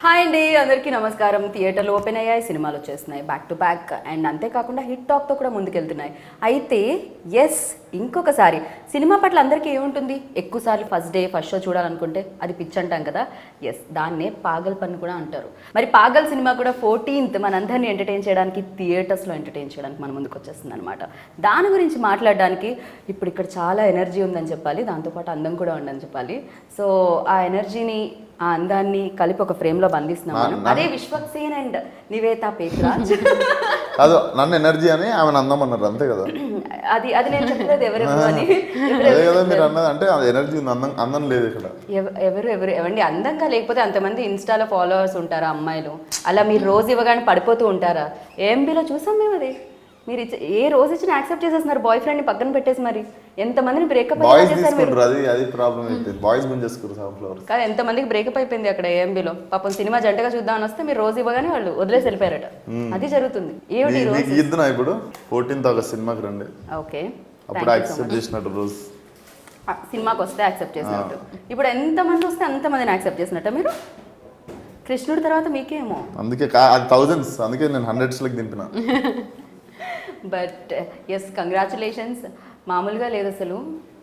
Hi అండి, అందరికీ నమస్కారం. థియేటర్లు ఓపెన్ అయ్యాయి, సినిమాలు వచ్చేస్తున్నాయి బ్యాక్ టు బ్యాక్. అండ్ అంతేకాకుండా హిట్ టాక్తో కూడా ముందుకెళ్తున్నాయి. అయితే ఇంకొకసారి సినిమా పట్ల అందరికీ ఏముంటుంది, ఎక్కువసార్లు ఫస్ట్ షో చూడాలనుకుంటే అది పిచ్ అంటాం కదా. దాన్నే పాగల్ పన్ను కూడా అంటారు. మరి పాగల్ సినిమా కూడా 14th మనందరినీ ఎంటర్టైన్ చేయడానికి, థియేటర్స్లో ఎంటర్టైన్ చేయడానికి మన ముందుకు వచ్చేస్తుంది అనమాట. దాని గురించి మాట్లాడడానికి ఇప్పుడు ఇక్కడ చాలా ఎనర్జీ ఉందని చెప్పాలి, దాంతోపాటు అందం కూడా ఉందని చెప్పాలి. సో ఆ ఎనర్జీని, ఆ అందాన్ని కలిపి ఒక ఫ్రేమ్లో బంధిస్తున్నాం. అదే విశ్వక్సేన్ అండ్ నివేతా పేతురాజ్. అదో నన్ను ఎనర్జీ అని ఆమె అందం అన్నారు, అంతే కదా. అది నేను చెప్పలేదు ఎవరెవరు అని. అదే కదా మీరు అన్నది, అంటే అది ఎనర్జీ ఉంది, అందం లేదు ఇక్కడ. ఎవండి అందంగా లేకపోతే అంతమంది ఇన్స్టాలో ఫాలోవర్స్ ఉంటారా అమ్మాయిలు? అలా మీరు రోజు ఇవ్వగానే పడిపోతూ ఉంటారా? ఏఎంబీలో చూసాం మేము. అది మీరు ఏ రోజు ఇచ్చినా యాక్సెప్ట్ చేసేస్తున్నారు, బాయ్ ఫ్రెండ్ని పక్కన పెట్టేసి. మరి ఎంతమందిని బ్రేకప్ కాదు, ఎంతమందికి బ్రేకప్ అయిపోయింది అక్కడ ఏఎంబీలో. పాపం సినిమా జంటగా చూద్దామని వస్తే మీరు రోజు ఇవ్వగానే వాళ్ళు వదిలేసి వెళ్ళిపోయారట. అది జరుగుతుంది. ఏమిటి ఇప్పుడు 14th ఆగస్ట్ సినిమాకి రండి. ఓకే, అప్పుడు యాక్సెప్ట్ చేసినట్టు రోజు సినిమాకి వస్తే యాక్సెప్ట్ చేసినట్టు. ఇప్పుడు ఎంతమంది వస్తే అంతమందిని యాక్సెప్ట్ చేసినట్ట మీరు? కృష్ణుడి తర్వాత మీకేమో. అందుకే అది థౌజండ్స్, అందుకే నేను 100s దింపిన. But congratulations. మామూలుగా లేదు అసలు,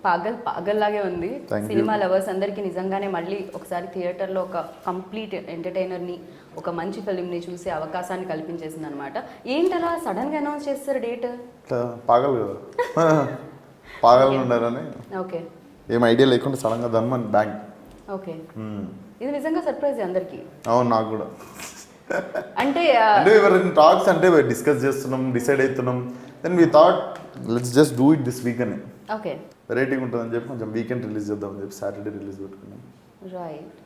పాగల్ లాగే ఉంది. సినిమా లవర్స్ అందరికీ నిజంగానే మళ్ళీ ఒకసారి థియేటర్లో ఒక కంప్లీట్ ఎంటర్టైనర్ని, ఒక మంచి ఫిల్మ్ని చూసే అవకాశాన్ని కల్పించేసింది అనమాట. ఏంటలా సడన్గా అనౌన్స్ చేస్తారు డేట్? పాగల్ కదా, పాగల్ ఉండాలని. ఓకే, ఏం ఐడియా లేకుండా సడన్గా ధన్మన్ బ్యాంక్. ఓకే, ఇది నిజంగా సర్ప్రైజ్ అందరికి. అవును, నాకు కూడా. అంటే టాక్స్ అంటే డిస్కస్ చేస్తున్నాం, డిసైడ్ అవుతున్నాం. Then we thought let's just do it this week అని. ఓకే, వెరైటీగా ఉంటుందని చెప్పి కొంచెం వీకెండ్ రిలీజ్ చేద్దామని చెప్పి సాటర్డే రిలీజ్ పెట్టుకున్నాం. రైట్,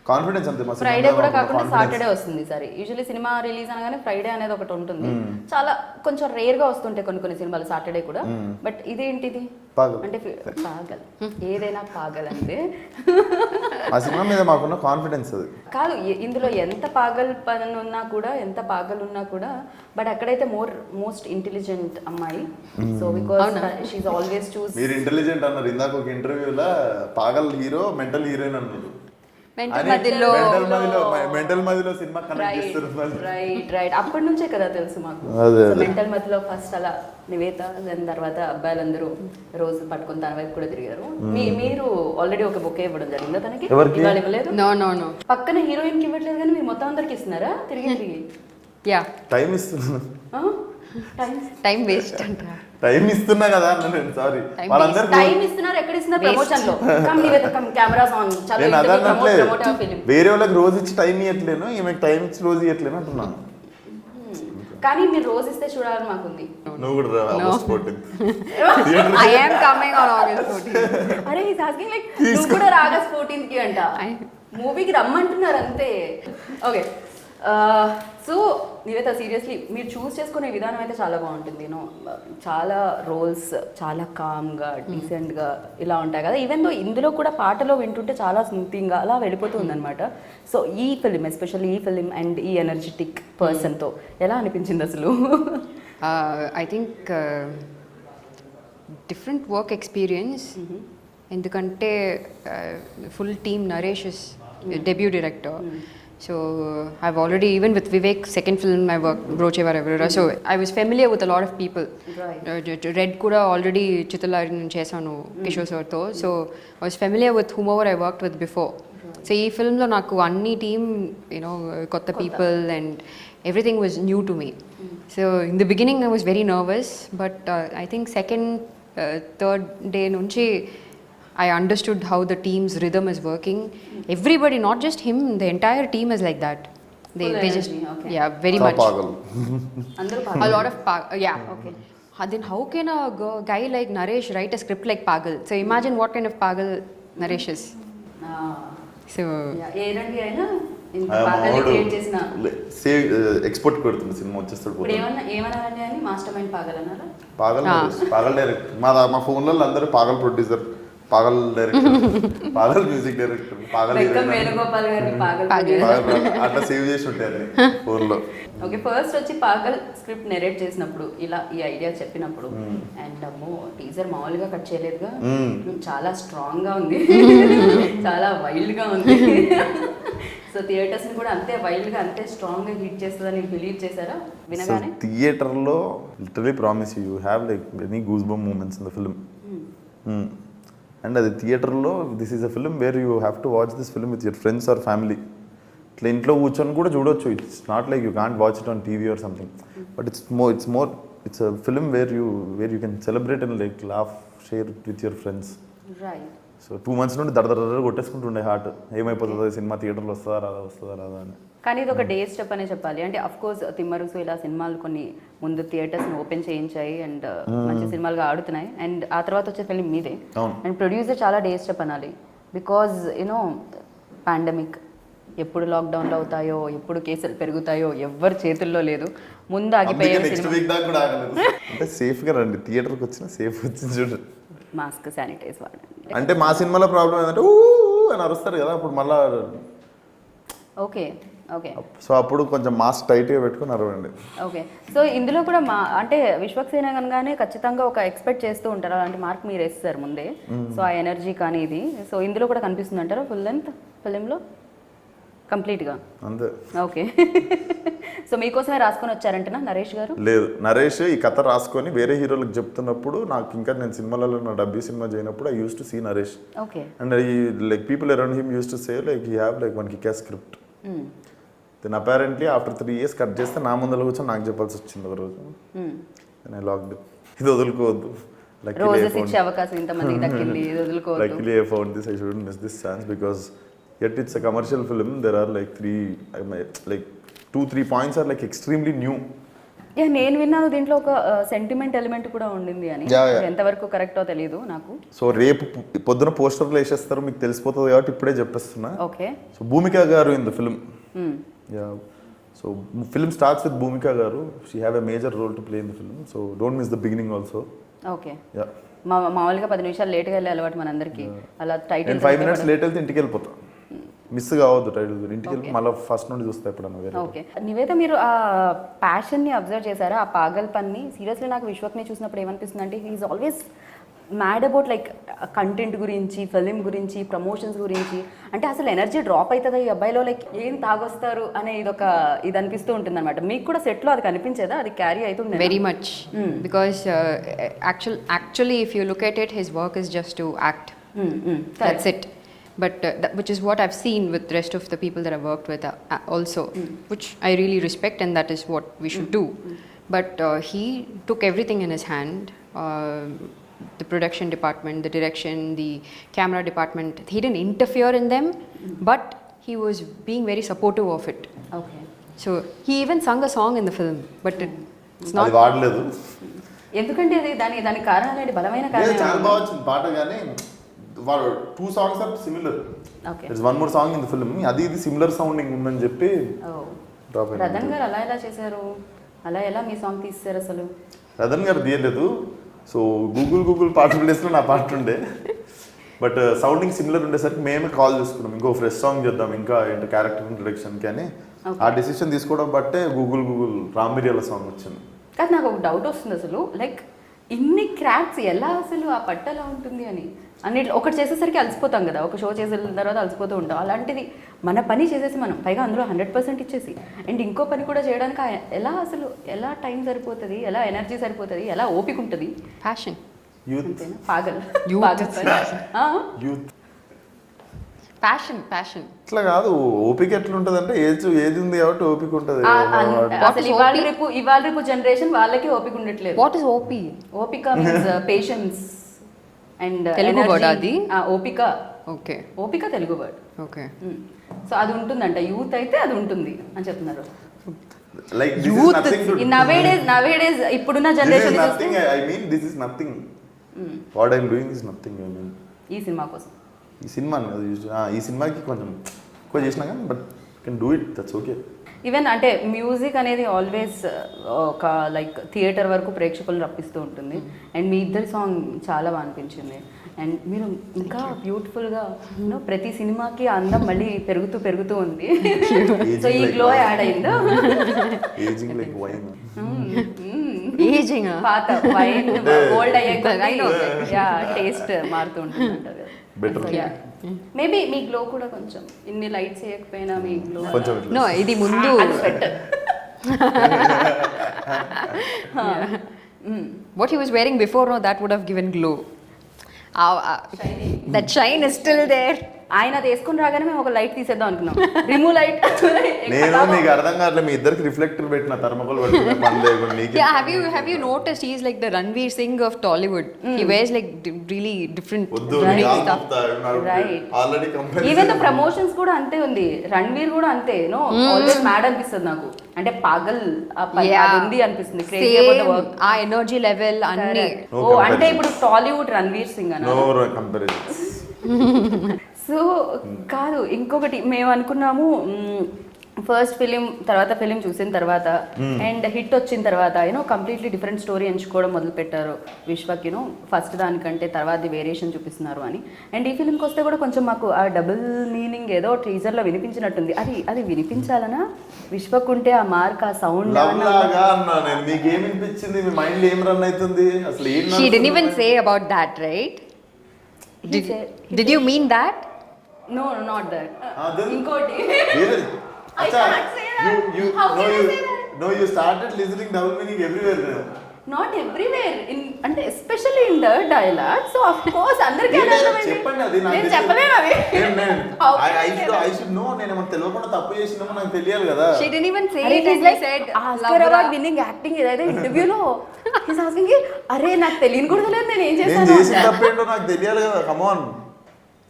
కాన్ఫిడెన్స్ అంతే. ఫ్రైడే కూడా కాకుండా సాటర్డే వస్తుంది. సరే, యూజువల్లీ సినిమా రిలీజ్ అనగానే ఫ్రైడే అనేది ఒకటి ఉంటుంది. చాలా కొంచెం రేర్ గా వస్తుంటాయి కొన్ని సినిమాలు సాటర్డే కూడా. బట్ ఇదేంటిది అంటే పాగల్, ఏదైనా పాగల్ అంటే ఆ సినిమా మీద మాకున్న కాన్ఫిడెన్స్ అది కాదు. ఇందులో ఎంత పాగల్ పని ఉన్నా కూడా, ఎంత పాగల్ ఉన్నా కూడా, బట్ అక్కడైతే మోస్ట్ ఇంటెలిజెంట్ అమ్మాయి. So because she is always చూస్. మీరు ఇంటెలిజెంట్ అన్నారు ఇందాక ఒక ఇంటర్వ్యూలో, పాగల్ హీరో మెంటల్ హీరోయిన్ అన్నారు. మెంటల్ మధ్యలో సినిమా కనెక్ట్ చేస్తారు. రైట్, అప్పటి నుంచే కదా తెలుసు మాకు. మెంటల్ మధ్యలో ఫస్ట్ అలా నివేత, దాని తర్వాత అబ్బాయిలందరూ రోజు పట్టుకుని తన వైపు కూడా తిరిగారు. మీరు ఆల్రెడీ ఒక బొకే ఇవ్వడం జరిగిందా తనకి? ఇవాళ ఇవ్వలేదు. నో పక్కన హీరోయిన్ కి ఇవ్వట్లేదు, కానీ మీరు మొత్తం అందరికి ఇస్తున్నారా తిరిగి? యా, టైం ఇస్తున్నా. టైం వేస్ట్ అంటారా? టైం ఇస్తున్నా కదా అన్న నేను. సారీ, వాళ్ళందరికీ టైం ఇస్తున్నారు. ఎక్కడ ఇస్తున్నారు? ప్రమోషన్ లో. Come Nivetha, come cameras on, చలో ప్రమోట్ ఆ ఫిల్మ్. వేరే వాళ్ళకి రోజు ఇచ్చి టైం ఇవ్వట్లేను, ఈమెకి టైం ఇచ్చి రోజు ఇవ్వట్లేను అంటున్నాను. కానీ మీరు రోజు ఇస్తే చూడాలని మాకుంది. నువ్వు కూడా August 14th. I am coming on August 14th. అరే ఈస్ ఆస్కింగ్ లైక్ నువ్వు కూడా ఆగస్ట్ 14th కి అంట. మూవీకి రమ్మంటున్నారు అంతే. ఓకే, సో నివేత, సీరియస్లీ మీరు చూస్ చేసుకునే విధానం అయితే చాలా బాగుంటుంది. చాలా రోల్స్ చాలా కామ్గా, డీసెంట్గా ఇలా ఉంటాయి కదా. ఈవెన్ దో ఇందులో కూడా పాటలో వింటుంటే చాలా స్మూతింగ్గా అలా వెళ్ళిపోతుంది అనమాట. సో ఈ ఫిలిం, ఎస్పెషల్లీ ఈ ఫిలిం అండ్ ఈ ఎనర్జెటిక్ పర్సన్తో ఎలా అనిపించింది అసలు? I think different work experience. ఎందుకంటే full team, Naresh is debut director. So I've already, even with Vivek, second film I worked, Broche Varevara. So I was familiar with a lot of people. Right. Red kuda already Chittalari chesanu Kishore sir tho. So I was familiar with whomever I worked with before. Right. So ee film lo naku anni team, kotta people and everything was new to me. So in the beginning I was very nervous, but I think second, third day nunchi I understood how the team's rhythm is working. Everybody, not just him, the entire team is like that. They just, okay. Yeah, very much. A lot of yeah. Okay. Then how can a guy like Naresh write a script like Pagal? So imagine what kind of Pagal Naresh is. So ఏరండి అయినా ఇంత Pagal create చేసిన export పెడుతుంది సినిమా వచ్చేస్తాడు. ఇప్పుడు ఏమన్నారండి అని మాస్టర్ మైండ్ పాగల్ అన్నారా? పాగల్ డైరెక్టర్. మా ఫోన్లో అందరూ Pagal producer, Pagal director, Pagal music director, Pagal Venugopal గారిని పాగల్ అట్లా సేవ్ చేసి ఉంటాయి ఫోన్లో. ఓకే, ఫస్ట్ వచ్చి పాగల్ స్క్రిప్ట్ నెరేట్ చేసినప్పుడు, ఇలా ఈ ఐడియా చెప్పినప్పుడు, అండ్ అమ్మో టీజర్ మామూలుగా కట్ చేయలేదుగా, చాలా స్ట్రాంగ్ గా ఉంది, చాలా వైల్డ్ గా ఉంది. సో థియేటర్స్ ని కూడా అంతే వైల్డ్ గా అంతే స్ట్రాంగ్ గా హిట్ చేస్తుందని బిలీవ్ చేశారా సో వినగానే? థియేటర్లో literally promise you have like any goose bump moments in the film. And అది థియేటర్లో this is a film where you have to watch this film with your friends or family. ఇట్లా ఇంట్లో కూర్చొని కూడా చూడొచ్చు. It's not like you can't watch it on TV or something, but it's a film where you can celebrate and like laugh share with your friends. Right. So 2 months నుండి దడ కొట్టేసుకుంటుండే heart, ఏమైపోతుందో cinema థియేటర్లో వస్తుందా రాదా అని. కానీ ఇది ఒక డే స్టెప్ అనే చెప్పాలి. అంటే అఫ్ కోర్స్ తిమ్మరుసు ఇలా సినిమాలు కొన్ని ముందు థియేటర్స్ని ఓపెన్ చేయించాయి అండ్ మంచి సినిమాలుగా ఆడుతున్నాయి. అండ్ ఆ తర్వాత వచ్చే ఫిలిం మీదే. అవును. అండ్ ప్రొడ్యూసర్ చాలా డే స్టెప్ అనాలి. బికాజ్ యూనో పాండమిక్ ఎప్పుడు లాక్డౌన్లో అవుతాయో, ఎప్పుడు కేసులు పెరుగుతాయో ఎవ్వరి చేతుల్లో లేదు. ముందు ఆగిపోయే నెక్స్ట్ వీక్ దాకా కూడా ఆగలేదు. అంటే సేఫ్గా రండి, థియేటర్కి వచ్చినా సేఫ్ వచ్చింది చూడండి. మాస్క్ శానిటైజ్ వాడండి. అంటే మా సినిమాలో ప్రాబ్లం ఏంటంటే ఊ అని అరుస్తారు కదా, అప్పుడు మళ్ళా ఓకే ఓకే సో అప్పుడు కొంచెం మాస్క్ టైట్గా పెట్టుకుని అరవండి. ఓకే. సో ఇందులో కూడా అంటే విశ్వక్సేన కనుగానే ఖచ్చితంగా ఒక ఎక్స్పెక్ట్ చేస్తూ ఉంటారు, అలాంటి మార్క్ మీరు వేస్తారు ముందే. సో ఆ ఎనర్జీ కానీ ఇది సో ఇందులో కూడా కనిపిస్తుంది అంటారా ఫుల్ లెంత్ ఫిలింలో కంప్లీట్గా? అంతే. ఓకే. సో మీకోసమే రాసుకొని వచ్చారంటనా నరేష్ గారు? లేదు, నరేష్ ఈ కథ రాసుకొని వేరే హీరోలకు చెప్తున్నప్పుడు నాకు ఇంకా నేను సినిమాలలో నా డబ్బీ సినిమా చేయనప్పుడు I use to see Naresh. Okay. And ఈ like people around him use to say like he have like one kick script. Then apparently after 3 years cut చేస్తే నా ముందర కూర్చొని నాకు చెప్పాల్సి వచ్చింది ఒక రోజు. నేను లాక్డ్ ఇది వదులుకోవద్దు. రోజెస్ ఇచ్చే అవకాశం ఇంతమందికి దక్కింది, ఇది వదులుకోవద్దు. Luckily I found this. I shouldn't miss this chance because yet it's a commercial film. There are like 2-3 points are like extremely new. నేను విన్నాను దీంట్లో ఒక సెంటిమెంట్ ఎలిమెంట్ కూడా ఉండింది అని. ఎంతవరకు కరెక్టో తెలియదు నాకు. సో రేపు పొద్దున పోస్టర్లు వేసేస్తారు, మీకు తెలిసిపోతుంది కాబట్టి ఇప్పుడే చెప్పేస్తున్నా. ఓకే. సో భూమిక గారు in the film. So film starts with Bhumika గారు. She have a major role to play in the film. So don't miss the beginning also. Okay. మామూలుగా 10 నిమిషాలు లేట్గా వెళ్ళే అలవాటు మనందరికీ. అలా టైటిల్ 5 minutes లేట్ వెళ్తే ఇంటికి వెళ్ళిపోతాం. మిస్ కావద్దు టైటిల్. ఇంటికి వెళ్ళి మళ్ళీ ఫస్ట్ నుండి చూస్తే ఎప్పుడన్నా. ఓకే. నివేద, మీరు ఆ ప్యాషన్ని అబ్జర్వ్ చేశారా, ఆ పాగల్ పన్ని? సీరియస్లీ నాకు విశ్వక్ని చూసినప్పుడు ఏమనిపిస్తుంది అంటే he is always mad about like content గురించి, ఫిలిం గురించి, ప్రమోషన్స్ గురించి. అంటే అసలు ఎనర్జీ డ్రాప్ అవుతుందా ఈ అబ్బాయిలో, లైక్ ఏం తాగొస్తారు అనే ఇది అనిపిస్తూ ఉంటుంది అనమాట. మీకు కూడా సెట్లో అది కనిపించేదా, అది క్యారీ అవుతుంది? Very much. Because actually if you look at it, his work is just to act. That's it. But which is what I've seen with the rest of the people that I've worked with also, which I really respect, and that is what we should do. But he took everything in his hand. The production department, the direction, the camera department, he didn't interfere in them, but he was being very supportive of it. Okay. So he even sung a song in the film, but it's not. అది వాడలేదు. ఎందుకంటే అది దాని కారణం అనేది బలమైన చాలా కారణం. బాగా వచ్చింది పాట, కానీ 2 songs are similar. Okay. There's one more song in the film. అది ఇది సిమిలర్ సౌండింగ్ ఉందని చెప్పి డ్రాప్ అయింది. రతన్ గారు అలా ఎలా చేశారు, అలా ఎలా మీ సాంగ్ తీస్తారు అసలు? రతన్ గారు తీయలేదు. సో గూగుల్ పాట ప్లేస్లో నా పాట ఉండే, బట్ సౌండింగ్ సిమిలర్ ఉండేసరికి మేమే కాల్ చేసుకున్నాం ఇంకో ఫ్రెష్ సాంగ్ చేద్దాం, ఇంకా ఏంటి క్యారెక్టర్ ఇంట్రొడక్షన్కి అని. ఆ డెసిషన్ తీసుకోవడం బట్టే గూగుల్ రామిరియల సాంగ్ వచ్చింది. కానీ నాకు ఒక డౌట్ వస్తుంది, అసలు లైక్ ఇన్ని క్రాఫ్ట్స్ ఎలా అసలు ఆ పట్టలా ఉంటుంది అని. అన్నిట్లో ఒకటి చేసేసరికి అలసిపోతాం కదా, ఒక షో చేసిన తర్వాత అలసిపోతూ ఉంటాం. అలాంటిది మన పని చేసేసి మనం పైగా అందులో 100% ఇచ్చేసి అండ్ ఇంకో పని కూడా చేయడానికి ఎలా టైం సరిపోతుంది, ఎలా ఎనర్జీ సరిపోతుంది, ఎలా ఓపిక ఉంటుంది? Passion. యూత్. అంతేనా? పాగల్ యూత్ Passion. ఇట్లా కాదు, ఓపిక ఎట్లుంటది అంటే ఏజ్ ఉంది కాబట్టి ఓపిక ఉంటుంది. అసలు ఇవాళ రేపు జనరేషన్ వాళ్ళకి ఓపిక ఉండట్లేదు. What is OP? ఓపిక means patience and Telugu word అది? ఓపిక. Okay. ఓపిక తెలుగు వర్డ్. Okay. సో అది ఉంటుందంట, యూత్ అయితే అది ఉంటుంది అని చెప్తున్నారు. లైక్ నవేడేస్ ఇప్పుడున్న generation I mean this is nothing. What I'm doing is nothing. I mean ఈ సినిమా కోసం, ఈ సినిమాకి కొంచెం ఎక్కువ చేసినా కానీ but can do it, that's okay. Even అంటే మ్యూజిక్ అనేది ఆల్వేస్ ఒక లైక్ థియేటర్ వరకు ప్రేక్షకులను రప్పిస్తూ ఉంటుంది. అండ్ మీ ఇద్దరి సాంగ్ చాలా బాగా అనిపించింది. అండ్ మీరు ఇంకా బ్యూటిఫుల్గా ప్రతి సినిమాకి అందం మళ్ళీ పెరుగుతూ ఉంది. సో ఈ గ్లో యాడ్ అయిందా? Ageing like wine. Aging. పాత వైన్ ఓల్డ్ అయ్యే టేస్ట్ మారుతూ ఉంటుంది అంటారు కదా. బెటర్. మేబీ మీ గ్లో కూడా కొంచెం ఇన్ని లైట్స్ వేయకపోయినా మీ గ్లో కొంచెం ఇట్లా. నో ఇది ముందు what he was wearing before, no, that would have given glow. That shine is still there. ఆయన అది వేసుకుని రాగానే మేము ఒక లైట్ తీసేద్దాం అనుకున్నాం, రిమూవ్ లైట్. నేను నీకు అర్థం కావట్లేదు, మీ ఇద్దరికి రిఫ్లెక్టర్ పెట్టిన థర్మకోల్ పట్టుకునే పని లేకుండా నీకు. Yeah, have you noticed he's like the Ranveer Singh of Tollywood? He wears like really different వద్దు unique stuff. Right. Already even the promotions కూడా అంతే ఉంది, రణ్వీర్ కూడా అంతే. నో ఆల్వేస్ మ్యాడ్ అనిపిస్తుంది నాకు, అంటే పాగల్ అది ఉంది అనిపిస్తుంది. క్రేజీ అబౌట్ ద వర్క్, ఆ ఎనర్జీ లెవెల్ అన్ని. No ఓ అంటే ఇప్పుడు టాలీవుడ్ రణ్వీర్ సింగ్ అన్న. No comparison. సో కాదు, ఇంకొకటి మేము అనుకున్నాము ఫస్ట్ ఫిలిం తర్వాత ఫిలిం చూసిన తర్వాత అండ్ హిట్ వచ్చిన తర్వాత యూనో కంప్లీట్లీ డిఫరెంట్ స్టోరీ ఎంచుకోవడం మొదలు పెట్టారు విశ్వక్. యూనో ఫస్ట్ దానికంటే తర్వాత వేరియేషన్ చూపిస్తున్నారు అని. అండ్ ఈ ఫిలింకి వస్తే కూడా కొంచెం మాకు ఆ డబుల్ మీనింగ్ ఏదో టీజర్లో వినిపించినట్టుంది. అది వినిపించాలనా విశ్వక్ ఉంటే ఆ మార్క్ ఆ సౌండ్ లాగా అన్నా నేను. మీకు ఏం వినిపించింది? మీ మైండ్ ఏం రన్ అవుతుంది అసలు? ఏం She didn't even say about that, right? Did you mean that? No not that. then- ఇంకోటి I Acha, can't say that. you How no can I you say that? no you started listening double meaning everywhere now. Not everywhere అంటే especially in the dialogue. So of course అందరికీ చెప్పండి అది నాకు నేను చెప్పలేను అది. How can I say that? I should know. నేను ఏమన్నా తెలియకుండా తప్పు చేసినామో నాకు తెలియాలి కదా. She didn't even say అరే it. It And is he like said, Oscar award winning acting ఏదైతే ఇంటర్వ్యూలో హిస్ ఆస్కింగ్ అరే నాకు తెలియని కూడా తెలియదు నేను ఏం నేను చేశాను. చేసిన తప్పేంటో నాకు తెలియాలి కదా. కమాన్.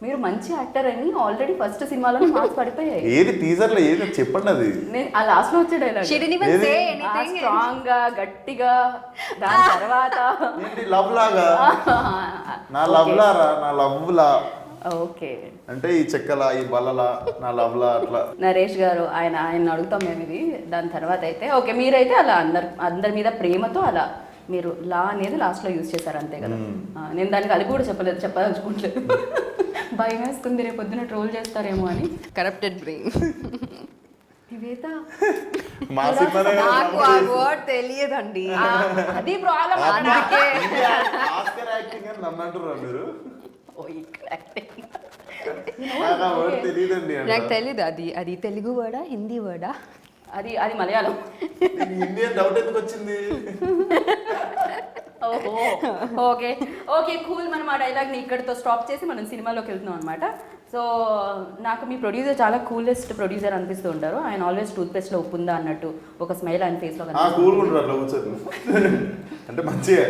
మీరు మంచి యాక్టర్ అని ఆల్రెడీ ఫస్ట్ సినిమాలో మార్క్స్ పడిపోయాయి. ఏది టీజర్ లో ఏది చెప్పండి అది. నేను ఆ లాస్ట్ లో వచ్చే dialogue she didn't even Really? say anything. Strong గా గట్టిగా దాని తర్వాత ఏంటి లవ్ లాగా? నా లవ్ లారా, నా లవ్ లా ఓకే అంటే ఈ చెక్కలా ఈ బల్లలా నా లవ్ లా అట్లా. నరేష్ గారు ఆయన అడుగుతాం మేము ఇది. దాని తర్వాత అయితే ఓకే మీరైతే అలా అందరి మీద ప్రేమతో అలా మీరు లా అనేది లాస్ట్ లో యూజ్ చేశారు అంతే కదా. నేను దానికి అది కూడా చెప్పదలుచుకోవట్లేదు. భయం వేస్తుంది రేపు పొద్దున ట్రోల్ చేస్తారేమో అని. Corrupted brain. నివేత మా సినిమానే కదా నాకు ఆ నమ్ముతుంది. వర్డ్ తెలియదండి. అది ప్రాబ్లం. ఆస్కర్ యాక్టింగ్ అని నన్ను అంటున్నారా మీరు? అది నాకు ఆ వర్డ్ తెలియదండి అంట. నాకు తెలీదు అది తెలుగు వర్డా హిందీ వర్డా? అది మలయాళం. నీకు హిందీ అని డౌట్ ఎందుకు వచ్చింది? ఓహో ఓకే కూల్. మనం ఆ డైలాగ్ని ఇక్కడితో స్టాప్ చేసి మనం సినిమాలోకి వెళ్తున్నాం అనమాట. సో నాకు మీ ప్రొడ్యూసర్ చాలా కూలెస్ట్ ప్రొడ్యూసర్ అనిపిస్తూ ఉంటారు. ఆయన ఆల్వేస్ టూత్ పేస్ట్లో ఉప్పు ఉందా అన్నట్టు ఒక స్మైల్ ఆయన ఫేస్లో కూల్ ఉంటారు అట్లా కూర్చొని. అంటే మంచిగా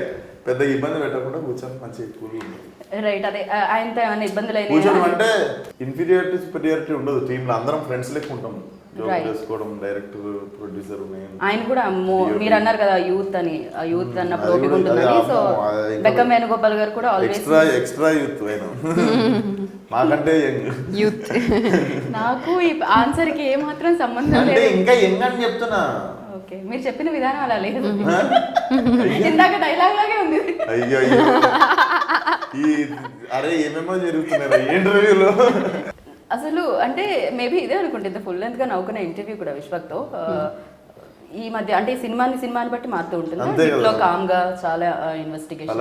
పెద్ద ఇబ్బంది పెట్టకుండా కూర్చొని మంచిగా కూల్ ఉంటుంది. రైట్. అదే ఆయనతో ఏమైనా ఇబ్బందులు కూర్చొని అయినా అంటే ఇన్ఫీరియారిటీ సుపీరియారిటీ ఉండదు. టీంలో అందరం ఫ్రెండ్స్ లెక్క ఉంటాం. జోక్ చేసుకోవడం, డైరెక్టర్ ప్రొడ్యూసర్ ఆయన కూడా మీరు అన్నారు కదా యూత్ అని, ఆ యూత్ అన్నప్పుడు ఓపిక ఉంటుందని. సో ఇంకా బెక్కం వేణుగోపాల్ గారు కూడా ఆల్వేస్ ఎక్స్ట్రా యూత్ అయినా మాకంటే యంగ్ యూత్. నాకు ఈ ఆన్సర్కి ఏమాత్రం సంబంధం అంటే లేదు. ఇంకా యంగ్ అని చెప్తున్నా. ఓకే మీరు చెప్పిన విధానం అలా లేదు. ఇందాక డైలాగ్ లాగే ఉంది. అయ్యో ఈ అరే ఏమేమో జరుగుతున్నాయి ఇంటర్వ్యూలో. అసలు అంటే మేబీ ఇదే అనుకుంటుంది ఫుల్ లెంత్గా నవ్వుకున్న ఇంటర్వ్యూ కూడా విశ్వక్తో. ఈ మధ్య అంటే సినిమాని బట్టి మారుతూ ఉంటుంది. అంతే కదా. ఇంట్లో కామ్గా చాలా ఇన్వెస్టిగేషన్.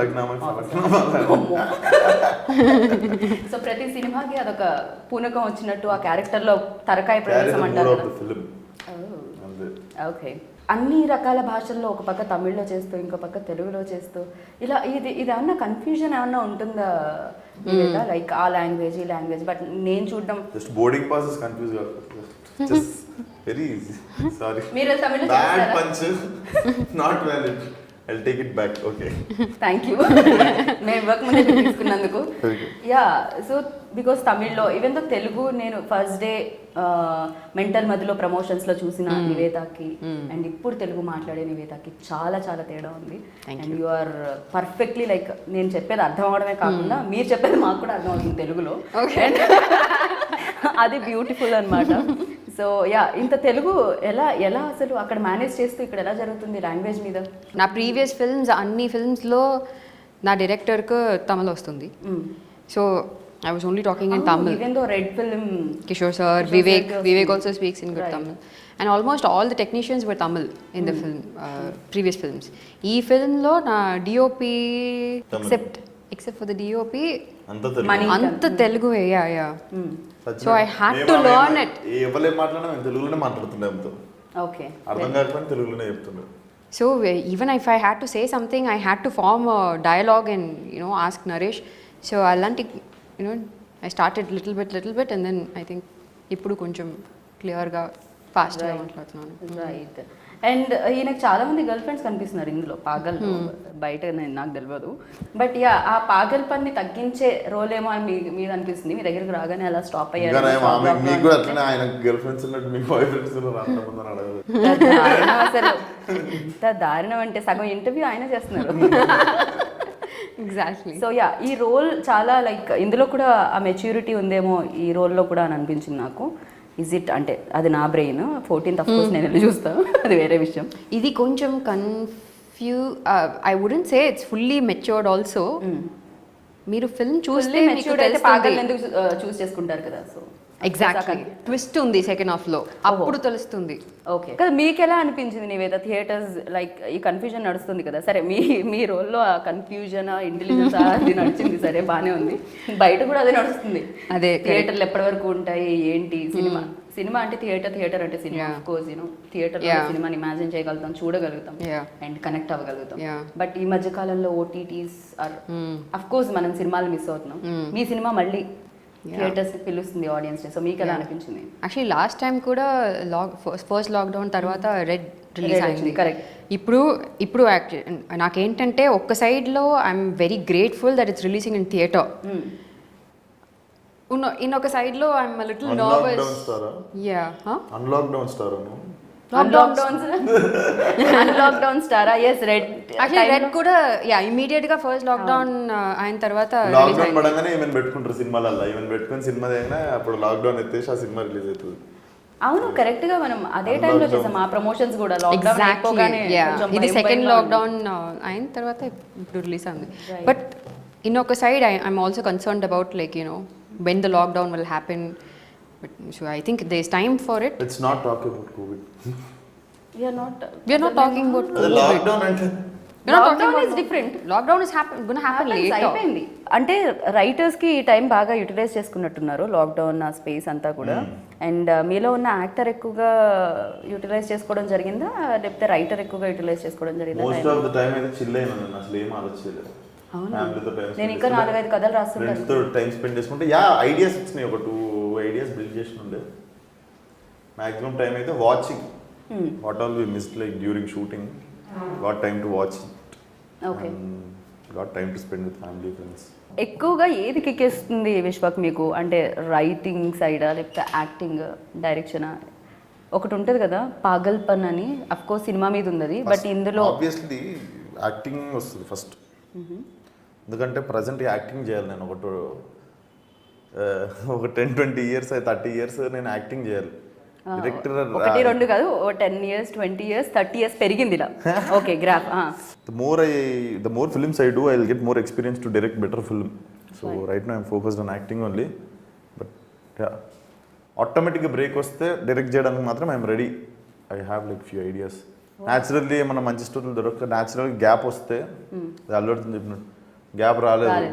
సో ప్రతి సినిమాకి అదొక పూనకం వచ్చినట్టు ఆ క్యారెక్టర్లో తరకాయ ప్రవేశం అంటారు కదా. ఓకే అన్ని రకాల భాషల్లో ఒక పక్క తమిళ్లో చేస్తూ ఇంకో పక్క తెలుగులో చేస్తూ ఇలా ఇది ఏమన్నా కన్ఫ్యూజన్ ఏమన్నా ఉంటుందా లైక్ ఆ లాంగ్వేజ్ ఈ లాంగ్వేజ్? బట్ నేను చూడడం జస్ట్ బోర్డింగ్ పాసెస్ కన్ఫ్యూజ్ కాదు. Just very easy. సారీ మీరు తమిళ్లో బ్యాడ్ చేస్తారా? Punch not valid. I'll take it back. Okay. Thank you మేము వర్క్ ముందే తీసుకున్నందుకు. యా సో బికాస్ తమిళ్లో ఈవెన్ దో తెలుగు నేను ఫస్ట్ డే మెంటల్ మధ్యలో ప్రమోషన్స్లో చూసిన నివేతాకి అండ్ ఇప్పుడు తెలుగు మాట్లాడే నివేతాకి చాలా చాలా తేడా ఉంది. And you are perfectly like నేను చెప్పేది అర్థం అవడమే కాకుండా మీరు చెప్పేది మాకు కూడా అర్థం అవుతుంది తెలుగులో. అది బ్యూటిఫుల్ అనమాట. సో యా ఇంత తెలుగు ఎలా అసలు అక్కడ మేనేజ్ చేస్తూ ఇక్కడ ఎలా జరుగుతుంది లాంగ్వేజ్ మీద? నా ప్రీవియస్ ఫిల్మ్స్ అన్ని ఫిల్మ్స్లో నా డైరెక్టర్కు తమిళ్ వస్తుంది. So I was only talking in Tamil. Even though Red Film, Kishore sir, Vivek also speaks in good Tamil. And almost all the technicians were Tamil in the film, previous films. Ee film lo na DOP except for the DOP అంత Telugu. Money. అంత తెలుగు యా సచ్చినా. So I had మేము to ఆమె learn it. ఎవరేం మాట్లాడినా మేము తెలుగులోనే మాట్లాడుతుండే ఆమెతో. ఓకే అర్థం కాకపోయినా తెలుగులోనే చెప్తుండే. So even if I had to say something, I had to form a dialogue and ask Naresh. So అలాంటి I started little bit and then I think ఇప్పుడు కొంచెం క్లియర్గా ఫాస్ట్గా మాట్లాడుతున్నాను. రైట్. అండ్ ఈయనకు చాలా మంది గర్ల్ ఫ్రెండ్స్ కనిపిస్తున్నారు ఇందులో పాగల్ బయట నాకు తెలియదు. బట్ యా ఆ పాగల్ పని తగ్గించే రోల్ ఏమో అని మీద అనిపిస్తుంది. మీ దగ్గరికి రాగానే అలా స్టాప్ అయ్యారు. మీకు కూడా అట్లనే ఆయన గర్ల్ ఫ్రెండ్స్ ఉన్నట్టు మీకు బాయ్ ఫ్రెండ్స్ అడగదు. అసలు ఎంత దారుణం అంటే సగం ఇంటర్వ్యూ ఆయన చేస్తున్నారు. ఎగ్జాక్ట్లీ. సో యా ఈ రోల్ చాలా లైక్ ఇందులో కూడా ఆ మెచ్యూరిటీ ఉందేమో ఈ రోల్లో కూడా అని అనిపించింది నాకు. ఇజ్ ఇట్ అంటే అది నా బ్రెయిన్ 14th ఆఫ్ కోర్స్ నేను వెళ్ళి చూస్తాను, అది వేరే విషయం. ఇది కొంచెం I wouldn't say it's fully matured also. మీరు ఫిల్మ్ చూస్తే మెచ్యూర్డ్ అయితే పాగల్ ఎందుకు చూస్ చేసుకుంటారు కదా. సో ఎగ్జాక్ట్లీ ట్విస్ట్ ఉంది సెకండ్ హాఫ్ లో, అప్పుడు తెలుస్తుంది. ఓకే కదా. మీకు ఎలా అనిపించింది నివేద థియేటర్స్ లైక్ ఈ కన్ఫ్యూజన్ నడుస్తుంది కదా, సరే మీ రోల్లో ఆ కన్ఫ్యూజన్ ఇంటెలిజెన్స్ అది నడిచింది, సరే బాగానే ఉంది. బయట కూడా అదే నడుస్తుంది. అదే థియేటర్లు ఎప్పటి వరకు ఉంటాయి ఏంటి, సినిమా అంటే థియేటర్ అంటే సినిమా. ఆఫ్ కోర్స్ థియేటర్ సినిమాని ఇమాజిన్ చేయగలుగుతాం, చూడగలుగుతాం అండ్ కనెక్ట్ అవ్వగలుగుతాం. బట్ ఈ మధ్య కాలంలో ఓటీటీస్ ఆర్ అఫ్ కోర్స్ మనం సినిమాలు మిస్ అవుతున్నాం. మీ సినిమా మళ్ళీ థియేటర్స్ పిలుస్తుంది ఆడియన్స్. సో మీకు ఎలా అనిపించింది? యాక్చువల్లీ లాస్ట్ టైం కూడా ఫస్ట్ లాక్డౌన్ తర్వాత రెడ్ రిలీజ్ అయింది. కరెక్ట్. ఇప్పుడు నాకేంటంటే ఒక్క సైడ్లో I'm very grateful that it's releasing in theatre. ఇన్నొక సైడ్లో ఐఎమ్ లిటిల్ నర్వస్. యా అన్లాక్డౌన్ స్టార్ అన్లాక్డౌన్ స్టారా? Yes Red. యాక్చువల్లీ రెడ్ కూడా ఇమీడియట్ గా ఫస్ట్ లాక్డౌన్ అయిన తర్వాత లాక్డౌన్ పడంగానే ఈవెన్ పెట్టుకుంటారు సినిమాలలో. ఈవెన్ పెట్టుకుని సినిమా అయినా అప్పుడు లాక్డౌన్ ఎత్తేసి ఆ సినిమా రిలీజ్ అవుతుంది. అవును కరెక్ట్ గా మనం అదే టైంలో చేసాం ఆ ప్రమోషన్స్ కూడా. లాక్డౌన్ అయిపోగానే ఇది సెకండ్ లాక్డౌన్ అయిన తర్వాత ఇప్పుడు రిలీజ్ అయింది. బట్ ఇన్నొక side I'm also concerned about like when the lockdown will happen. But so I think there is time for it. It's not talking about COVID. We are not talking about COVID. Lockdown అంటే lockdown is different. Lockdown is gonna happen later. అయిపోయింది అంటే writers కి ఈ time బాగా utilise చేసుకున్నట్టున్నారు lockdown ఆ space అంతా కూడా. And మీలో ఉన్న యాక్టర్ ఎక్కువగా యూటిలైజ్ చేసుకోవడం జరిగిందా లేకపోతే రైటర్ ఎక్కువగా యూటిలైజ్ చేసుకోవడం జరిగిందా? మోస్ట్ ఆఫ్ ద టైం అయితే చిల్ అయినా అసలు ఏం ఆలోచించలేదు. నేను ఇంకా 4-5 కథలు రాస్తుంటాను. టైం స్పెండ్ చేసుకుంటే ఐడియాస్ వచ్చినాయి. ఒక 2 ఐడియాస్ బిల్డ్ చేసి ఉండే. మాక్సిమం టైం అయితే watching what all we missed like during shooting got time to watch it. Okay. Got time to spend with family friends. ఎక్కువగా ఏది కిక్కేస్తుంది విశ్వక్ మీకు? అంటే రైటింగ్ సైడా లేకపోతే యాక్టింగ్ డైరెక్షనా? ఒకటి ఉంటుంది కదా పాగల్ పన్ అని, అఫ్ కోర్స్ సినిమా మీద ఉంది అది, బట్ ఇందులో ఆబ్వియస్లీ యాక్టింగ్ వస్తుంది ఫస్ట్. ఎందుకంటే ప్రజెంట్ యాక్టింగ్ చేయాలి నేను ఒక 10-20 years 30 years నేను యాక్టింగ్ చేయాలి. డైరెక్టర్ 1-2 కాదు 10 years 20 years 30 years పెరిగింది ఇలా. Okay graph. the more films I do I'll get more experience to direct better film. So right now I'm focused on acting only. But yeah, ఆటోమేటిక్గా break వస్తే direct చేయడానికి మాత్రం I'm ready. I have like few ideas. Naturally ఏమన్నా మంచి స్టోరీలు దొరక న్యాచురల్గా gap వస్తే అల్లుడుతుంది చెప్పినట్టు గ్యాప్ రాలేదు,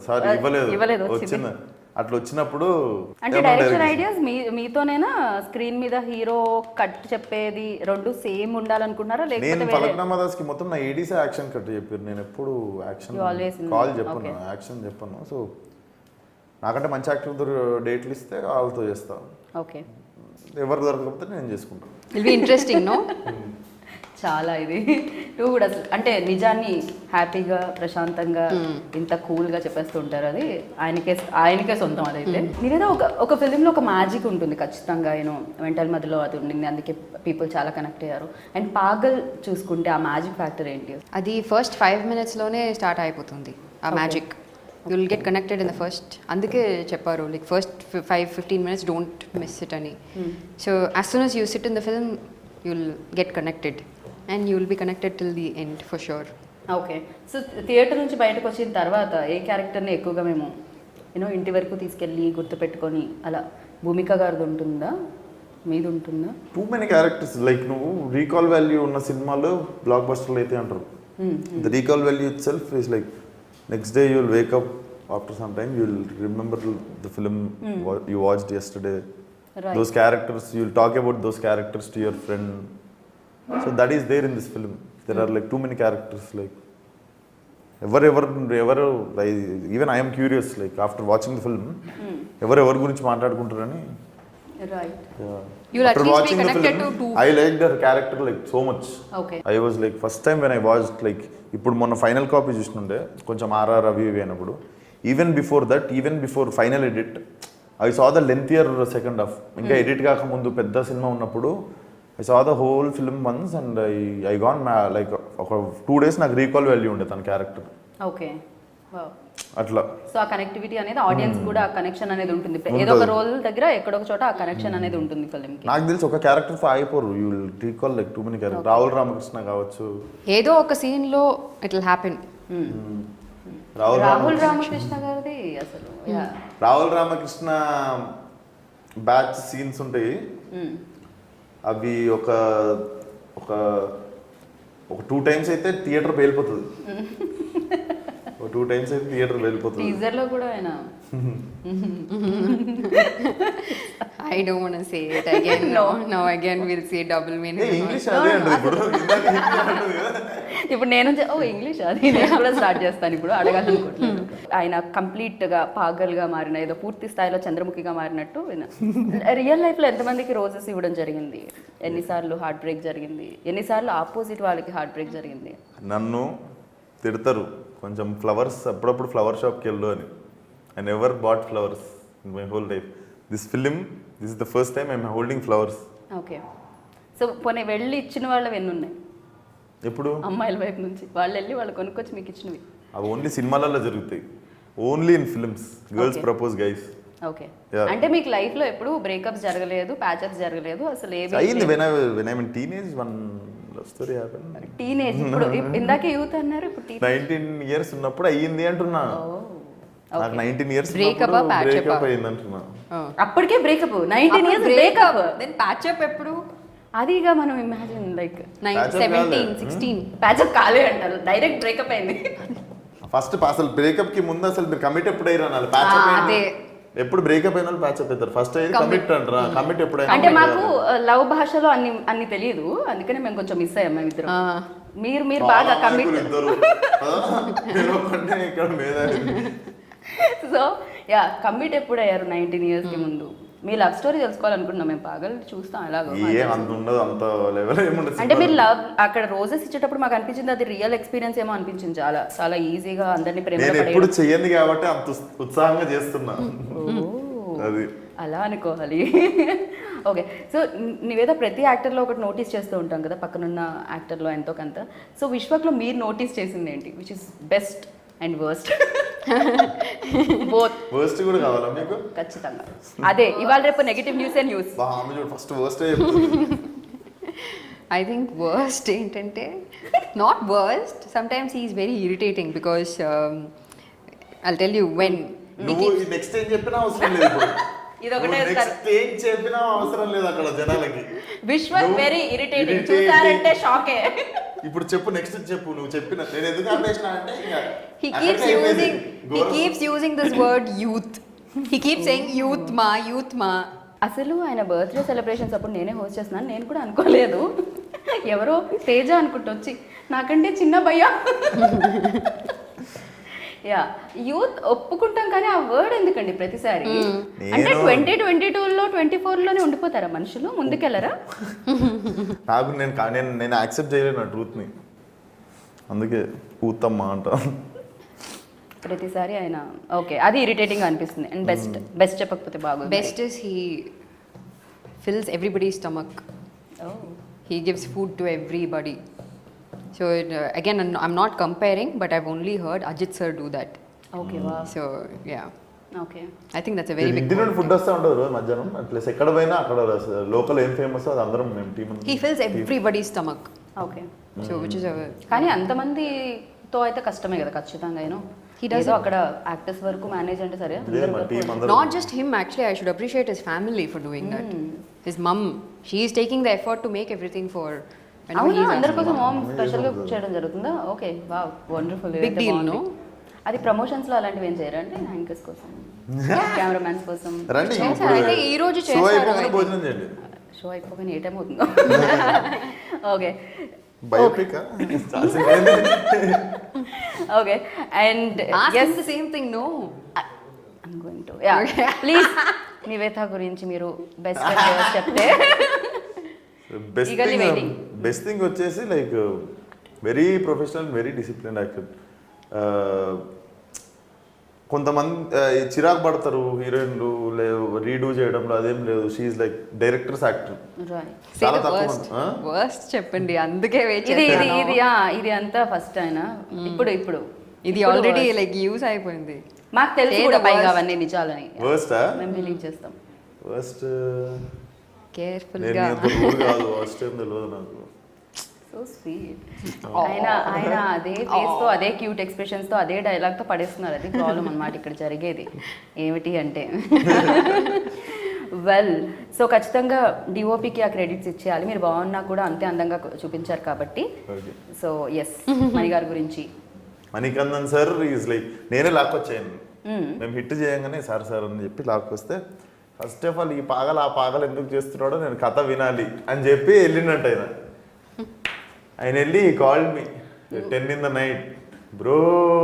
సారీ ఇవ్వలేదు, వచ్చింది. అట్లా వచ్చినప్పుడు అంటే డైరెక్షన్ ఐడియాస్ మీతోనేనా స్క్రీన్ మీద హీరో కట్ చెప్పేది రెండు సేమ్ ఉండాలనుకుంటున్నారా లేకపోతే నేను ఫలక్నామా దాస్కి మొత్తం నా ఏడీసే యాక్షన్ కట్ చెప్పారు. నేను ఎప్పుడు యాక్షన్ కాల్ చెప్పను, యాక్షన్ చెప్పను. సో నాకంటే మంచి యాక్టర్ డేట్లు ఇస్తే వాళ్ళతో చేస్తాను. ఓకే. ఎవరు దొరకకపోతే నేను చేసుకుంటాను. It will be interesting no. చాలా ఇది టూ కూడా అంటే నిజాన్ని హ్యాపీగా ప్రశాంతంగా ఇంత కూల్గా చెప్పేస్తూ ఉంటారు. అది ఆయనకే సొంతం. అదైతే మీరేదో ఒక ఫిలింలో ఒక మ్యాజిక్ ఉంటుంది ఖచ్చితంగా. మెంటల్ మధ్యలో అది ఉండింది, అందుకే పీపుల్ చాలా కనెక్ట్ అయ్యారు. అండ్ పాగల్ చూసుకుంటే ఆ మ్యాజిక్ ఫ్యాక్టర్ ఏంటి? అది ఫస్ట్ 5 minutesలోనే స్టార్ట్ అయిపోతుంది ఆ magic. You will get connected in the first. అందుకే చెప్పారు like first 5-15 minutes don't miss it అని. So as soon as you sit in the film you will get connected and you will be connected till the end for sure. Okay. So theatre నుంచి బయటకు వచ్చిన తర్వాత ఏ క్యారెక్టర్ని ఎక్కువగా మేము ఇంటి వరకు తీసుకెళ్ళి గుర్తుపెట్టుకొని అలా భూమిక గారిది ఉంటుందా మీది ఉంటుందా? టూ మెనీ క్యారెక్టర్స్ లైక్ నువ్వు రీకాల్ వాల్యూ ఉన్న సినిమాలు బ్లాక్ బస్టర్లు అయితే అంటారు. The recall value it self is like next day you will wake up after some time you'll remember the film you watched yesterday. Right. Those characters, you'll talk about those characters to your friend. So that is there in this film. There are like too many characters, like ఎవరు even I'm curious like after watching the film ఎవరెవరి గురించి మాట్లాడుకుంటారని. Right. You'll at least be connected to two. I like their character like so much. Okay. I was like first time when I watch like ఇప్పుడు మొన్న final copy చూసినుండే కొంచెం RR అవి ఇవి అయినప్పుడు even before final edit I saw the lengthier second half. ఇంకా edit కాకముందు పెద్ద సినిమా ఉన్నప్పుడు I saw the whole film once and I gone like ఒక 2 days నాకు రీకాల్ వాల్యూ ఉండే తన క్యారెక్టర్. ఓకే. అట్లా. సో ఆ కనెక్టివిటీ అనేది ఆడియన్స్ కూడా ఆ కనెక్షన్ అనేది ఉంటుంది. ఏదో ఒక రోల్ దగ్గర ఎక్కడో ఒక చోట ఆ కనెక్షన్ అనేది ఉంటుంది ఫిల్మ్ కి. నాకు తెలిసి ఒక క్యారెక్టర్ తో ఆగిపోరు. You will recall like too many character. Rahul Ramakrishna కావచ్చు, ఏదో ఒక సీన్ లో it will happen. Rahul Ramakrishna గారిది అసలు రాహుల్ రామకృష్ణ బ్యాచ్ సీన్స్ ఉంటాయి. అవి ఒక 2 times అయితే థియేటర్ పేలిపోతుంది. 2 times అయితే థియేటర్ వెళ్ళిపోతుంది. టీజర్ లో కూడా ఆయన I don't want to say it again. No, again we'll say double meaning. English అదే అండి ఇప్పుడు. ఇప్పుడు నేను ఇంగ్లీష్ అది నేను కూడా స్టార్ట్ చేస్తాను ఇప్పుడు అడగాలనుకుంటున్నాను. ఆయన కంప్లీట్ గా పాగల్గా మారిన ఏదో పూర్తి స్థాయిలో చంద్రముఖిగా మారినట్టు రియల్ లైఫ్ లో ఎంతమందికి రోజెస్ ఇవ్వడం జరిగింది? ఎన్నిసార్లు హార్ట్ బ్రేక్ జరిగింది? ఎన్నిసార్లు ఆపోజిట్ వాళ్ళకి హార్ట్ బ్రేక్ జరిగింది? నన్ను తిడతారు కొంచెం ఫ్లవర్స్ అప్పుడప్పుడు ఫ్లవర్ షాప్కి వెళ్ళు అని. I never bought flowers in my whole life. This is the first time I'm holding flowers. Okay. So పోనీ వెళ్ళి ఇచ్చిన వాళ్ళవి ఎన్ని ఉన్నాయి? ఎప్పుడు? అమ్మాయిల వైపు నుంచి వాళ్ళు వెళ్ళి వాళ్ళు కొనుక్కొచ్చి మీకు ఇచ్చినవి. అవి ఓన్లీ సినిమాలలో జరుగుతాయి. Only in films girls propose guys. Okay. అంటే మీకు లైఫ్ లో ఎప్పుడు బ్రేకప్స్ జరగలేదు, ప్యాచప్స్ జరగలేదు, అసలు ఏవి అయ్యింది. When I mean teenage one story happen. Teenage ఇప్పుడు ఇందాకే యూత్ అన్నారు, ఇప్పుడు 19 years ఉన్నప్పుడు అయ్యింది అంటున్నా. నాకు 19 years బ్రేకప్ అయ్యింది అంటున్నా. అప్పటికే breakup 19 years breakup. Then patchup ఎప్పుడు? అదిగా మనం ఇమాజిన్ లైక్ 17, 16 ప్యాచప్ కాలే అంటారు, డైరెక్ట్ బ్రేకప్ అయింది. ఫస్ట్ అసలు బ్రేకప్ కి ముందు అసలు మీరు కమిట్ ఎప్పుడు అయ్యారు అనాలి. ప్యాచప్ అదే ఎప్పుడు బ్రేకప్ అయిన వాళ్ళు ప్యాచప్ అవుతారు. ఫస్ట్ అయ్యేది కమిట్ అంటారా. కమిట్ ఎప్పుడైనా అంటే మాకు లవ్ భాషలో అన్ని తెలియదు, అందుకనే మేము కొంచెం మిస్ అయ్యాం మేము ఇద్దరు. మీరు బాగా కమిట్. సో యా కమిట్ ఎప్పుడు అయ్యారు 19 years కి ముందు? మీ లవ్ స్టోరీ తెలుసుకోవాలనుకుంటున్నాం మేము. పాగల్ చూస్తాం ఎలాగో. అంత ఉండదు, అంత లెవెల్ ఏముండదు. అంటే మీరు లవ్ అక్కడ రోజెస్ ఇచ్చేటప్పుడు మాకు అనిపించింది అది రియల్ ఎక్స్పీరియన్స్ ఏమో అనిపించింది. చాలా చాలా ఈజీగా అందరినీ ప్రేమ ఎప్పుడు చెయ్యండి కాబట్టి అంత ఉత్సాహంగా చేస్తున్నా. అది అలా అనుకోవాలి. ఓకే. సో నీవేదో ప్రతి యాక్టర్లో ఒకటి నోటీస్ చేస్తూ ఉంటాం కదా, పక్కనున్న యాక్టర్లో ఎంతో కొంత. సో విశ్వక్లో మీరు నోటీస్ చేసింది ఏంటి? Which is best and worst? Both. Worst కూడా కావాలా మీకు? ఖచ్చితంగా అదే. ఇవాళ రేపు negative news. First worst. I think worst ఏంటంటే not worst, sometimes he is very irritating because I'll tell you when నువ్వు నెక్స్ట్ ఏం చెప్పినా అవసరం లేదు. ఇదొకటే ఏం చెప్పినా అవసరం లేదు అక్కడ జనాలకి. Vishwak very irritating. చూసారంటే షాకే. ఇప్పుడు చెప్పు, నెక్స్ట్ చెప్పు. నువ్వు చెప్పిన నేను ఎందుకు ఆపేసిన అంటే he keeps using this word youth. He keeps saying youth ma. అసలు ఆయన బర్త్డే సెలబ్రేషన్స్ అప్పుడు నేనే హోస్ట్ చేస్తున్నాను. నేను కూడా అనుకోలేదు, ఎవరో తేజ అనుకుంటూ వచ్చి నాకంటే చిన్న భయ్యా. యా యూత్ ఒప్పుకుంటాం కానీ ఆ వర్డ్ ఎందుకండి ప్రతిసారి? అంటే 2022లో 24లోనే ఉండిపోతారా మనుషులు? ముందుకెళ్ళరా? నాకు నేను యాక్సెప్ట్ చేయలేను నా ట్రూత్ని, అందుకే పూతమ్మా అంట ప్రతిసారి ఆయన. ఓకే, అది ఇరిటేటింగ్ అనిపిస్తుంది. అండ్ బెస్ట్ చెప్పకపోతే బాగుంది. Best is he fills everybody's stomach. He gives food to everybody. So again, I'm not comparing, but I've only heard Ajit sir do that. Okay, wow. So yeah. Okay. I think that's a very big ఇంటి నుండి food వస్తూ ఉంటుంది రోజు మధ్యాహ్నం. Plus ఎక్కడ పోయినా అక్కడ local ఏం ఫేమస్ అది అందరం మేము team. He fills everybody's stomach. Okay. So which is a కానీ అంతమందితో అయితే కష్టమే కదా ఖచ్చితంగా. He does ఏదో అక్కడ యాక్టర్స్ వరకు మేనేజ్ అంటే సరే. Not just him, actually I should appreciate his family for doing that. His mum, she is taking the effort to make everything for. అవునా, అందరి కోసం మామ్ స్పెషల్ గా కుక్ చేయడం జరుగుతుందా? Okay, wow, wonderful. Big deal, no? అది ప్రమోషన్స్లో అలాంటివి ఏం చేయరండి యాంకర్స్ కోసం కెమెరామ్యాన్స్ కోసం రండి చేశారు. అయితే ఈ రోజు షో చేశారు, అయిపోగానే I భోజనం చేయండి. షో అయిపోగానే ఏ టైం అవుతుందో okay biopic okay and Ask yes him the same thing, no. I'm going to please Nivetha గురించి మీరు బెస్ట్ చెప్తే best Eagerly thing waiting. Best thing వచ్చేసి like very professional very discipline actor. కొంతమంది చిరాకు పడతారు హీరోయిన్లు రీడూ చేయడంలో, అదేం లేదు. She like directors actor. Right Say చాలా the తక్కువ worst. మంది, ఆ? Worst చెప్పండి, అందుకే వెయిట్ ఇది ఇది చేస్తాను. ఇది ఇది అంతా ఫస్ట్ అయినా ఇప్పుడు ఇది ఇప్పుడు ఆల్రెడీ worst. లైక్ యూస్ అయిపోయింది. మాకు తెలుసు Say కూడా the పైగా worst. అవన్నీ నిజాలని వర్స్టా? మేము బిలీవ్ చేస్తాం. వర్స్ట్ కేర్ఫుల్ నేను గా. అంత రూల్ కాదు, వర్స్ట్ ఏం తెలియదు నాకు. So sweet. ఆయన అదే ఫేస్ తో అదే క్యూట్ ఎక్స్ప్రెషన్స్ తో అదే డైలాగ్ తో పడేస్తున్నారు. అది ప్రాబ్లం అన్నమాట ఇక్కడ జరిగేది. ఏమిటి అంటే వెల్ సో ఖచ్చితంగా డిఓపికి ఆ క్రెడిట్స్ ఇచ్చేయాలి. మీరు బాగున్నా కూడా అంతే అందంగా చూపించారు కాబట్టి. Okay. సో ఎస్ మణి గారి గురించి మణికందన్ సార్ ఈజ్ లైక్ నేనే లాక్కొచ్చాను. మేము హిట్ చేయగానే సార్ సార్ అని చెప్పి లాక్కొస్తే ఫస్ట్ ఆఫ్ ఆల్ ఈ పాగలు ఆ పాగలు ఎందుకు చేస్తున్నాడో నేను కథ వినాలి అని చెప్పి వెళ్ళినట్టు ఆయన వెళ్ళి call me 10 in the night bro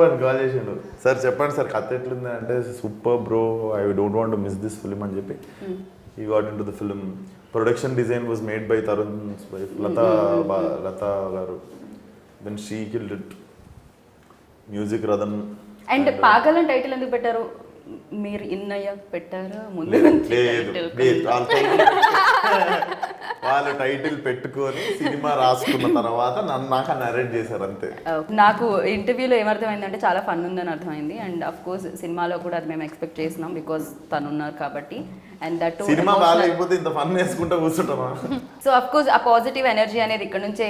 అని కాల్ చేసిండు. సార్ చెప్పండి సార్ కథ ఎట్లుంది అంటే super bro, I don't want to miss this film అని చెప్పి he got into the film. Production design was made by Tarun wife Latha గారు. Then she killed it. Music Rathan. And Pagal అని టైటిల్ ఎందుకు పెట్టారు? మీరు ఇన్నయ్య పెట్టారా ముందు లేదు నుంచి లేదు title? లేదు. వాళ్ళు టైటిల్ పెట్టుకొని సినిమా రాసుకున్న తర్వాత నాకు నరేట్ చేశారు అంతే. నాకు ఇంటర్వ్యూలో ఏమర్థమైందంటే చాలా ఫన్ ఉందని అర్థమైంది. అండ్ అఫ్ కోర్స్ సినిమాలో కూడా అది మేము ఎక్స్పెక్ట్ చేసినాం బికాస్ తను ఉన్నారు కాబట్టి. అండ్ దట్ సినిమా బాగాలేకపోతే ఇంత ఫన్ వేసుకుంటా కూర్చుంటామా? సో అఫ్ కోర్స్ ఆ పాజిటివ్ ఎనర్జీ అనేది ఇక్కడ నుంచే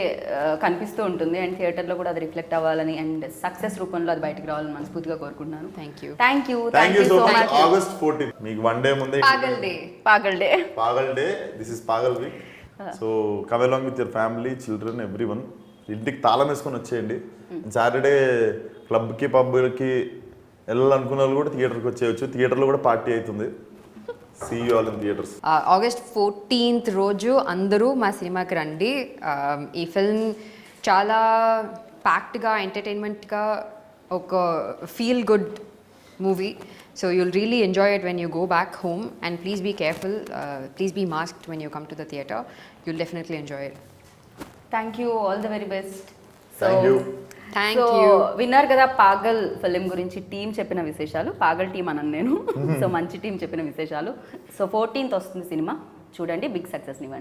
కనిపిస్తూ ఉంటుంది. అండ్ థియేటర్లో కూడా అది రిఫ్లెక్ట్ అవ్వాలని అండ్ సక్సెస్ రూపంలో అది బయటకు రావాలని మనస్ఫూర్తిగా కోరుకుంటున్నాను. Thank you. Thank you thank you so much. Much. August 14 మీకు 1 day ముందే Pagal day. Pagal day. Pagal day. This is Pagal week. So come along with your family, children, everyone. ఇంటికి తాళం వేసుకొని వచ్చేయండి. సాటర్డే క్లబ్కి పబ్కి వెళ్ళాలనుకున్న వాళ్ళు కూడా థియేటర్కి వచ్చేయచ్చు. థియేటర్లో కూడా పార్టీ అవుతుంది. See you all in theatres. August 14th రోజు అందరూ మా సినిమాకి రండి. ఈ ఫిల్మ్ చాలా ప్యాక్డ్గా ఎంటర్టైన్మెంట్గా ఒక feel good movie. So you'll really enjoy it when you go back home, and please be careful. Please be masked when you come to the theatre. You'll definitely enjoy it. Thank you. All the very best. Thank you. Thank you. విన్నారు కదా పాగల్ film గురించి team చెప్పిన విశేషాలు. పాగల్ team అన్నాను నేను. So మంచి team చెప్పిన విశేషాలు. సో 14th వస్తుంది సినిమా, చూడండి, బిగ్ సక్సెస్ ఇవ్వండి.